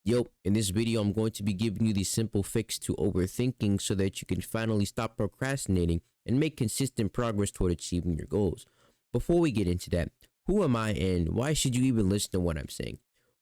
Yo, in this video, I'm going to be giving you the simple fix to overthinking so that you can finally stop procrastinating and make consistent progress toward achieving your goals. Before we get into that, who am I and why should you even listen to what I'm saying?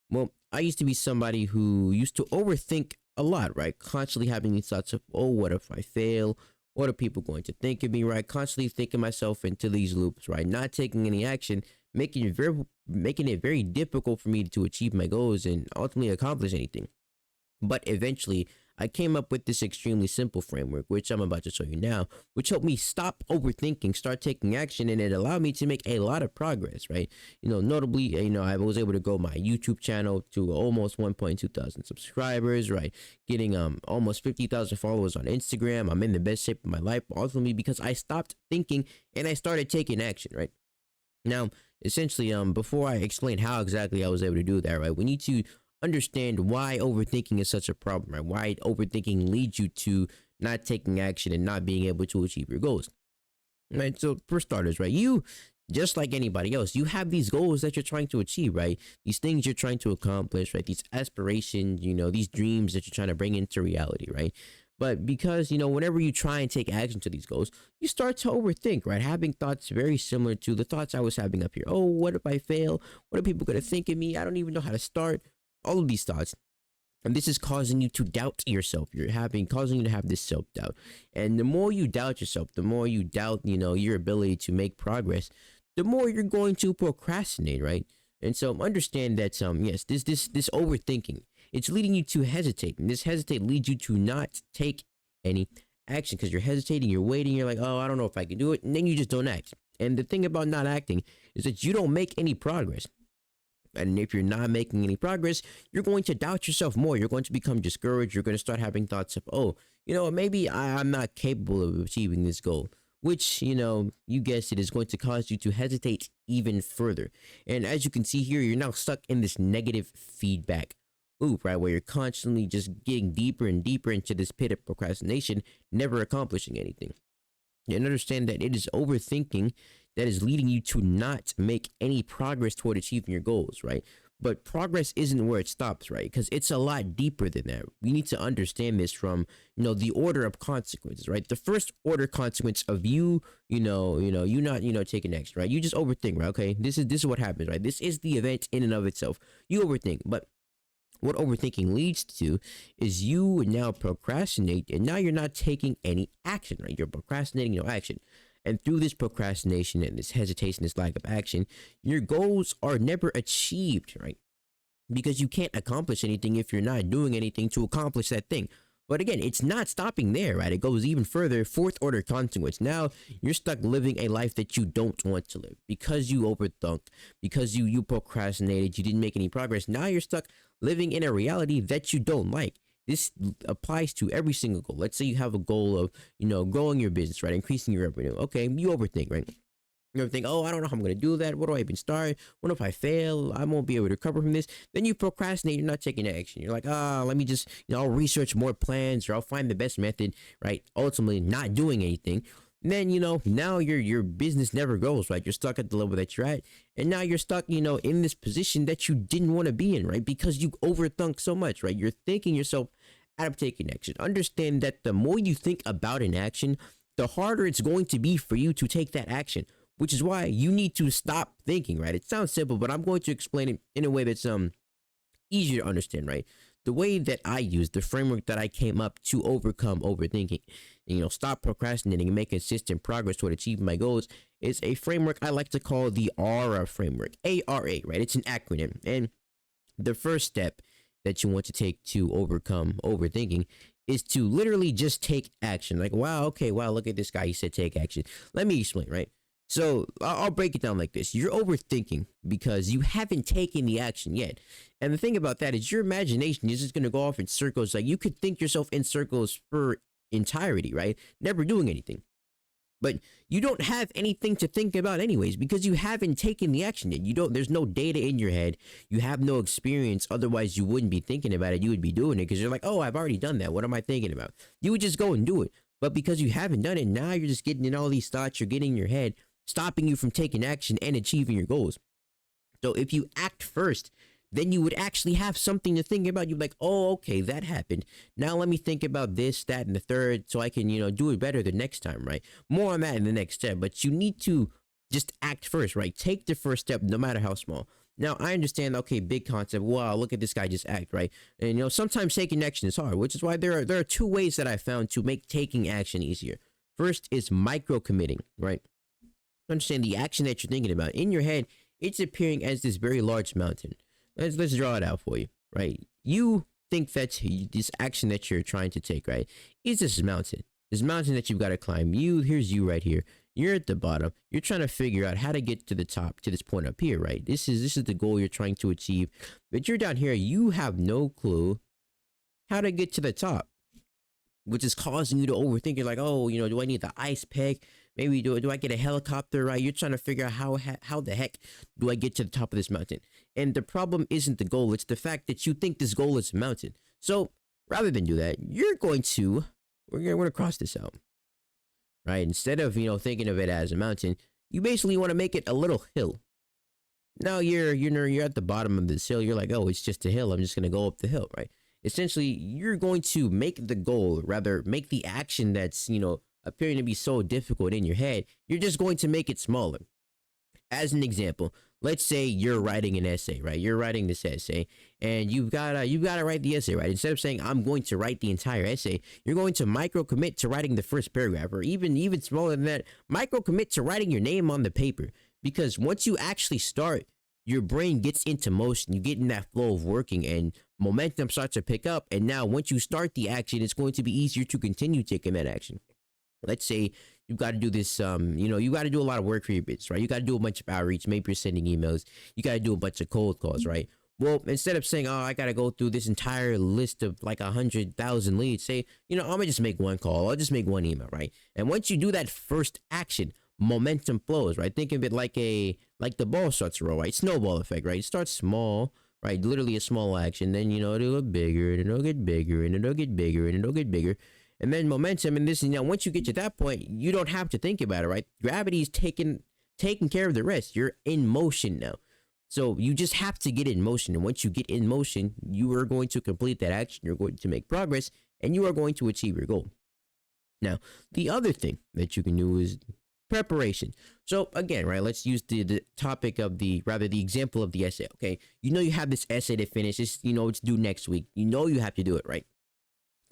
Well, I used to be somebody who used to overthink a lot, right? Constantly having these thoughts of, oh, what if I fail? What are people going to think of me, right? Constantly thinking myself into these loops, right? Not taking any action, making it very difficult for me to achieve my goals and ultimately accomplish anything. But eventually, I came up with this extremely simple framework, which I'm about to show you now, which helped me stop overthinking, start taking action, and it allowed me to make a lot of progress, right? Notably, I was able to grow my YouTube channel to almost 1.2 thousand subscribers, right? Getting almost 50,000 followers on Instagram. I'm in the best shape of my life, ultimately because I stopped thinking and I started taking action, right? Now, essentially, before I explain how exactly I was able to do that, right, we need to understand why overthinking is such a problem, right? Why overthinking leads you to not taking action and not being able to achieve your goals, right? So, for starters, right, you, just like anybody else, you have these goals that you're trying to achieve, right? These things you're trying to accomplish, right? These aspirations, these dreams that you're trying to bring into reality, right? But because, whenever you try and take action to these goals, you start to overthink, right? Having thoughts very similar to the thoughts I was having up here. Oh, what if I fail? What are people going to think of me? I don't even know how to start. All of these thoughts. And this is causing you to doubt yourself. Causing you to have this self-doubt. And the more you doubt yourself, the more you doubt, your ability to make progress, the more you're going to procrastinate, right? And so understand that, yes, this overthinking, it's leading you to hesitate. And this hesitate leads you to not take any action because you're hesitating, you're waiting, you're like, oh, I don't know if I can do it. And then you just don't act. And the thing about not acting is that you don't make any progress. And if you're not making any progress, you're going to doubt yourself more. You're going to become discouraged. You're going to start having thoughts of, oh, maybe I'm not capable of achieving this goal, which, you guessed it, is going to cause you to hesitate even further. And as you can see here, you're now stuck in this negative feedback loop, right? Where you're constantly just getting deeper and deeper into this pit of procrastination, never accomplishing anything. And understand that it is overthinking that is leading you to not make any progress toward achieving your goals, right? But progress isn't where it stops, right? Because it's a lot deeper than that. We need to understand this from, the order of consequences, right? The first order consequence of you not taking action, right? You just overthink, right? Okay, this is what happens, right? This is the event in and of itself. You overthink, but what overthinking leads to is you now procrastinate, and now you're not taking any action, right? You're procrastinating, no action. And through this procrastination and this hesitation, this lack of action, your goals are never achieved, right? Because you can't accomplish anything if you're not doing anything to accomplish that thing. But again, it's not stopping there, right? It goes even further. Fourth order consequence. Now you're stuck living a life that you don't want to live because you overthunk, because you procrastinated, you didn't make any progress. Now you're stuck living in a reality that you don't like. This applies to every single goal. Let's say you have a goal of, growing your business, right? Increasing your revenue. Okay, you overthink, right? You think, oh, I don't know how I'm going to do that. What do I even start? What if I fail? I won't be able to recover from this. Then you procrastinate. You're not taking action. You're like, let me just, I'll research more plans or I'll find the best method, right? Ultimately, not doing anything. And then, now your business never grows, right? You're stuck at the level that you're at. And now you're stuck, in this position that you didn't want to be in, right? Because you overthunk so much, right? You're thinking yourself out of taking action. Understand that the more you think about an action, the harder it's going to be for you to take that action. Which is why you need to stop thinking, right? It sounds simple, but I'm going to explain it in a way that's easier to understand, right? The way that I use, the framework that I came up to overcome overthinking, and, stop procrastinating and make consistent progress toward achieving my goals is a framework I like to call the ARA framework. ARA, right? It's an acronym. And the first step that you want to take to overcome overthinking is to literally just take action. Like, wow, look at this guy. He said take action. Let me explain, right? So I'll break it down like this. You're overthinking because you haven't taken the action yet. And the thing about that is your imagination is just going to go off in circles. Like you could think yourself in circles for entirety, right? Never doing anything. But you don't have anything to think about anyways because you haven't taken the action yet. There's no data in your head. You have no experience. Otherwise, you wouldn't be thinking about it. You would be doing it because you're like, oh, I've already done that. What am I thinking about? You would just go and do it. But because you haven't done it, now you're just getting in all these thoughts. You're getting in your head, stopping you from taking action and achieving your goals. So if you act first, then you would actually have something to think about. You're like, oh, okay, that happened. Now let me think about this, that, and the third so I can, do it better the next time, right? More on that in the next step, but you need to just act first, right? Take the first step, no matter how small. Now, I understand, okay, big concept. Wow, look at this guy just act, right? And, sometimes taking action is hard, which is why there are two ways that I found to make taking action easier. First is micro committing, right? Understand the action that you're thinking about. In your head, it's appearing as this very large mountain. Let's draw it out for you, right? You think that this action that you're trying to take, right, is this mountain. This mountain that you've got to climb. Here's you right here. You're at the bottom. You're trying to figure out how to get to the top, to this point up here, right? This is the goal you're trying to achieve. But you're down here. You have no clue how to get to the top, which is causing you to overthink. You're like, oh, do I need the ice pick? Maybe do I get a helicopter, right? You're trying to figure out how the heck do I get to the top of this mountain? And the problem isn't the goal. It's the fact that you think this goal is a mountain. So rather than do that, we're going to cross this out, right? Instead of, thinking of it as a mountain, you basically want to make it a little hill. Now you're at the bottom of this hill. You're like, oh, it's just a hill. I'm just going to go up the hill, right? Essentially, you're going to make the goal, rather make the action that's, appearing to be so difficult in your head, you're just going to make it smaller. As an example, let's say you're writing an essay, right? You're writing this essay, and you've got to write the essay, right? Instead of saying I'm going to write the entire essay, you're going to micro commit to writing the first paragraph, or even smaller than that, micro commit to writing your name on the paper. Because once you actually start, your brain gets into motion. You get in that flow of working, and momentum starts to pick up. And now, once you start the action, it's going to be easier to continue taking that action. Let's say you've got to do this, you got to do a lot of work for your business, right? You got to do a bunch of outreach. Maybe you're sending emails. You got to do a bunch of cold calls, right? Well, instead of saying, oh, I got to go through this entire list of like 100,000 leads, say, I'm going to just make one call. I'll just make one email, right? And once you do that first action, momentum flows, right? Think of it like the ball starts to roll, right? Snowball effect, right? It starts small, right? Literally a small action. Then, it'll get bigger, and it'll get bigger, and it'll get bigger, and it'll get bigger. And then momentum, and this, once you get to that point, you don't have to think about it, right? Gravity's taking care of the rest. You're in motion now. So you just have to get in motion. And once you get in motion, you are going to complete that action. You're going to make progress, and you are going to achieve your goal. Now, the other thing that you can do is preparation. So again, right, let's use the topic of the example of the essay, okay? You have this essay to finish. It's due next week. You have to do it, right?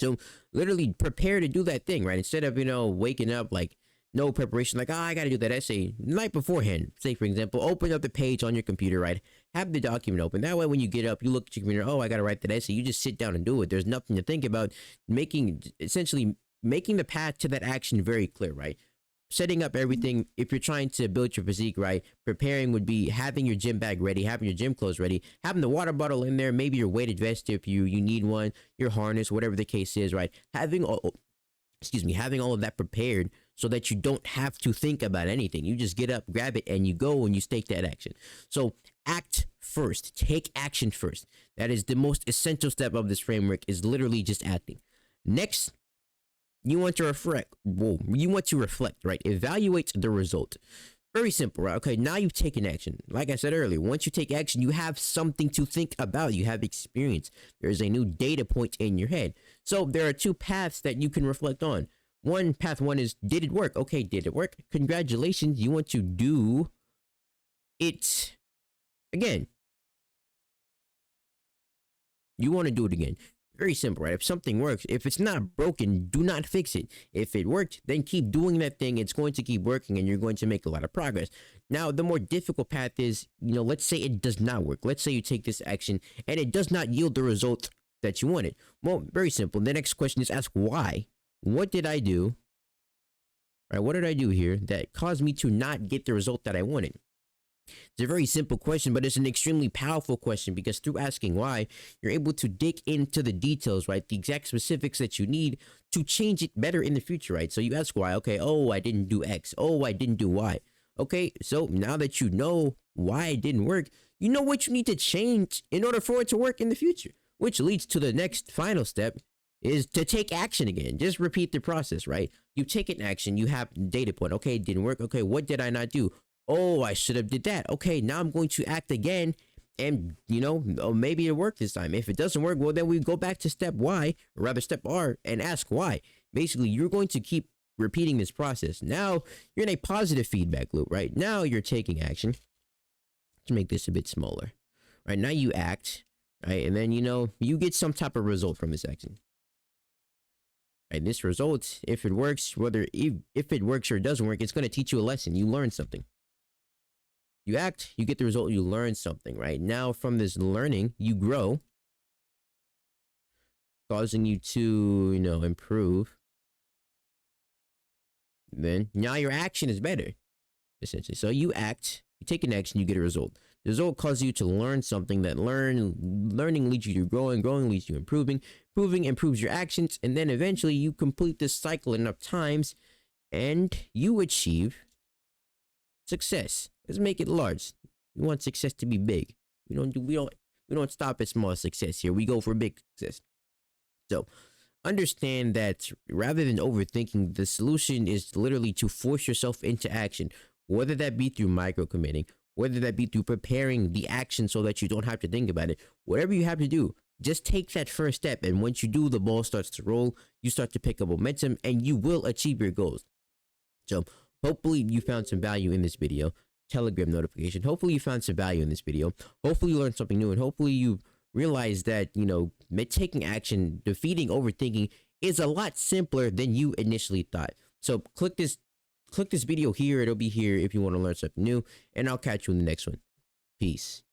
So literally prepare to do that thing, right? Instead of, waking up like no preparation, like, I got to do that essay the night beforehand. Say, for example, open up the page on your computer, right? Have the document open. That way, when you get up, you look at your computer, oh, I got to write that essay. You just sit down and do it. There's nothing to think about. Essentially making the path to that action very clear, right? Setting up everything. If you're trying to build your physique, right, preparing would be having your gym bag ready, having your gym clothes ready, having the water bottle in there, maybe your weighted vest if you need one, your harness, whatever the case is, right? Having all of that prepared so that you don't have to think about anything. You just get up, grab it, and you go and you take that action. So act first. Take action first. That is the most essential step of this framework, is literally just acting. Next, you want to reflect. Right? Evaluate the result. Very simple, right? Okay, now you've taken action. Like I said earlier, once you take action, you have something to think about. You have experience. There's a new data point in your head. So there are two paths that you can reflect on. Path one is, did it work? Okay, did it work? Congratulations. You want to do it again. You want to do it again. Very simple, right? If something works, if it's not broken, do not fix it. If it worked, then keep doing that thing. It's going to keep working, and you're going to make a lot of progress. Now, the more difficult path is, let's say it does not work. Let's say you take this action and it does not yield the result that you wanted. Well, very simple. The next question is, ask why. What did I do? Right? What did I do here that caused me to not get the result that I wanted? It's a very simple question, but it's an extremely powerful question, because through asking why, you're able to dig into the details, right? The exact specifics that you need to change it better in the future, right? So you ask why. Okay, oh, I didn't do X. Oh, I didn't do Y. Okay, so now that you know why it didn't work, you know what you need to change in order for it to work in the future, which leads to the next final step, is to take action again. Just repeat the process, right? You take an action, you have data point. Okay, it didn't work. Okay, what did I not do? Oh, I should have did that. Okay, now I'm going to act again And maybe it worked this time. If it doesn't work, well, then we go back to step Y, or rather step R, and ask why. Basically, you're going to keep repeating this process. Now you're in a positive feedback loop, right? Now you're taking action. Let's make this a bit smaller. Right now you act, right? And then you get some type of result from this action. Right, this result, if it works, if it works or it doesn't work, it's going to teach you a lesson. You learn something. You act, you get the result, you learn something, right? Now from this learning, you grow, causing you to, improve. Then now your action is better, essentially. So you act, you take an action, you get a result. The result causes you to learn something. That learning leads you to growing leads you to improving improves your actions, and then eventually you complete this cycle enough times and you achieve success. Let's make it large. We want success to be big. We don't stop at small success here. We go for big success. So understand that rather than overthinking, the solution is literally to force yourself into action, whether that be through micro committing, whether that be through preparing the action so that you don't have to think about it. Whatever you have to do, just take that first step. And once you do, the ball starts to roll. You start to pick up momentum and you will achieve your goals. So hopefully you found some value in this video. Telegram notification. Hopefully you found some value in this video. Hopefully you learned something new, and hopefully you realize that, taking action, defeating overthinking is a lot simpler than you initially thought. So click this video here. It'll be here if you want to learn something new, and I'll catch you in the next one. Peace.